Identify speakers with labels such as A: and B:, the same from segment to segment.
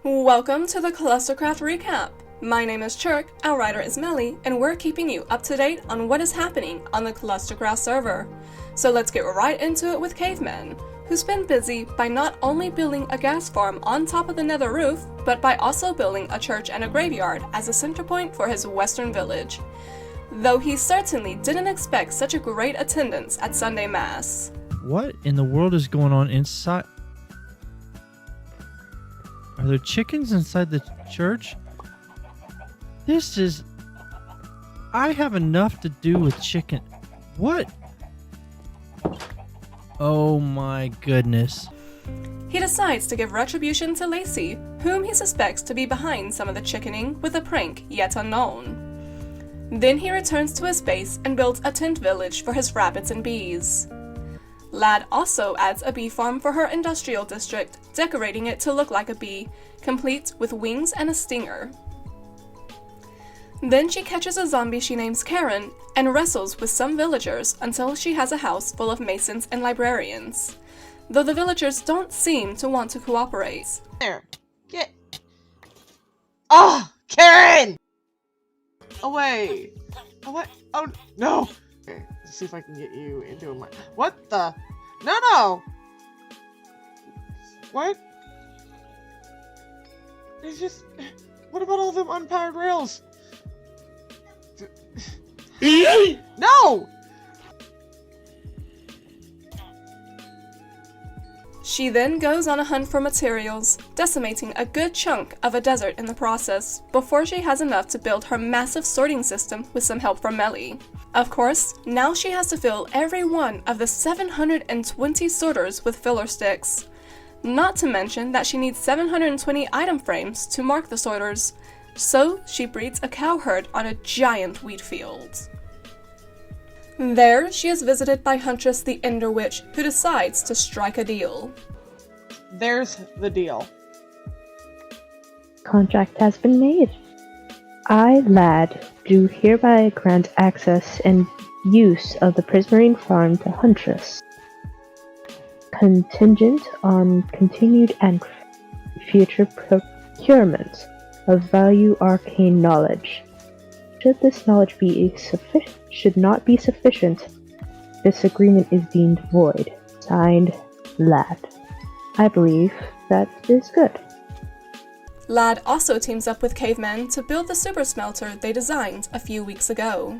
A: Welcome to the Clustercraft Recap. My name is Chirk, our writer is Mellie, and we're keeping you up to date on what is happening on the Clustercraft server. So let's get right into it with Caveman, who's been busy by not only building a gas farm on top of the nether roof, but by also building a church and a graveyard as a center point for his western village. Though he certainly didn't expect such a great attendance at Sunday Mass.
B: What in the world is going on inside? Are there chickens inside the church? I have enough to do with chicken. What? Oh my goodness.
A: He decides to give retribution to Laci, whom he suspects to be behind some of the chickening with a prank yet unknown. Then he returns to his base and builds a tent village for his rabbits and bees. Lad also adds a bee farm for her industrial district, decorating it to look like a bee, complete with wings and a stinger. Then she catches a zombie she names Karen and wrestles with some villagers until she has a house full of masons and librarians, though the villagers don't seem to want to cooperate.
C: There. Get. Oh, Karen! Away. Away. Oh, no. Okay, let's see if I can get you into a... What the? No! What? It's just... What about all them unpowered rails? No!
A: She then goes on a hunt for materials, decimating a good chunk of a desert in the process, before she has enough to build her massive sorting system with some help from Mellie. Of course, now she has to fill every one of the 720 sorters with filler sticks. Not to mention that she needs 720 item frames to mark the sorters, so she breeds a cow herd on a giant wheat field. There, she is visited by Huntress the Ender Witch, who decides to strike a deal.
C: There's the deal.
D: Contract has been made. I, Lad, do hereby grant access and use of the Prismarine Farm to Huntress, contingent on continued and future procurement of value arcane knowledge. Should this knowledge should not be sufficient, this agreement is deemed void. Signed, Lad. I believe that is good.
A: Lad also teams up with Caveman to build the super smelter they designed a few weeks ago.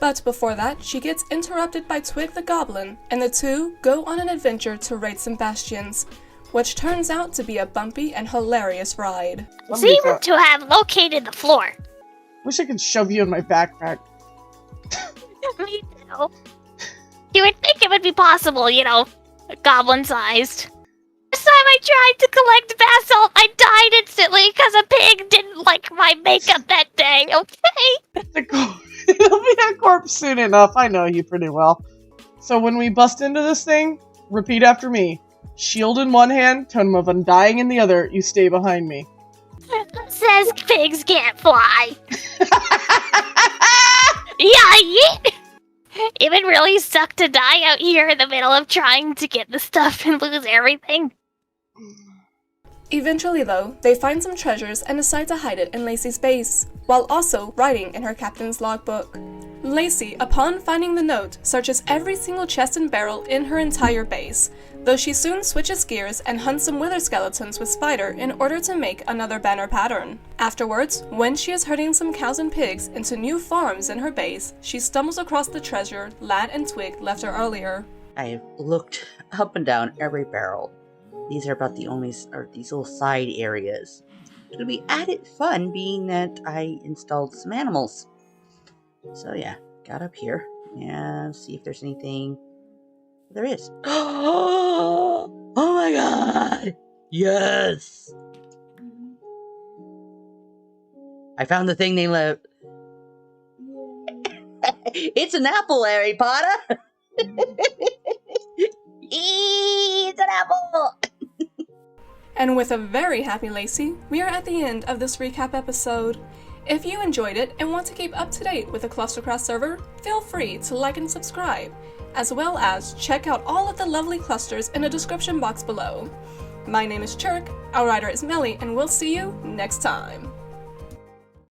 A: But before that, she gets interrupted by Twig the Goblin, and the two go on an adventure to raid some bastions, which turns out to be a bumpy and hilarious ride.
E: Seem to have located the floor.
C: Wish I could shove you in my backpack.
E: Me too. You would think it would be possible, goblin-sized. First time I tried to collect basalt, I died instantly because a pig didn't like my makeup that day, okay?
C: It'll be a corpse soon enough. I know you pretty well. So when we bust into this thing, repeat after me. Shield in one hand, totem of undying in the other, you stay behind me.
E: Says pigs can't fly. Yeah, it would really suck to die out here in the middle of trying to get the stuff and lose everything.
A: Eventually, though, they find some treasures and decide to hide it in Laci's base, while also writing in her captain's logbook. Laci, upon finding the note, searches every single chest and barrel in her entire base, though she soon switches gears and hunts some wither skeletons with Spider in order to make another banner pattern. Afterwards, when she is herding some cows and pigs into new farms in her base, she stumbles across the treasure Lad and Twig left her earlier.
F: I've looked up and down every barrel. These are about these little side areas. It'll be added fun being that I installed some animals. So yeah, got up here and see if there's anything. There is. Oh my god! Yes! I found the thing they left. It's an apple, Harry Potter! It's an apple!
A: And with a very happy Laci, we are at the end of this recap episode. If you enjoyed it and want to keep up to date with the Clustercraft server, feel free to like and subscribe, as well as check out all of the lovely clusters in the description box below. My name is Chirk, our writer is Mellie, and we'll see you next time.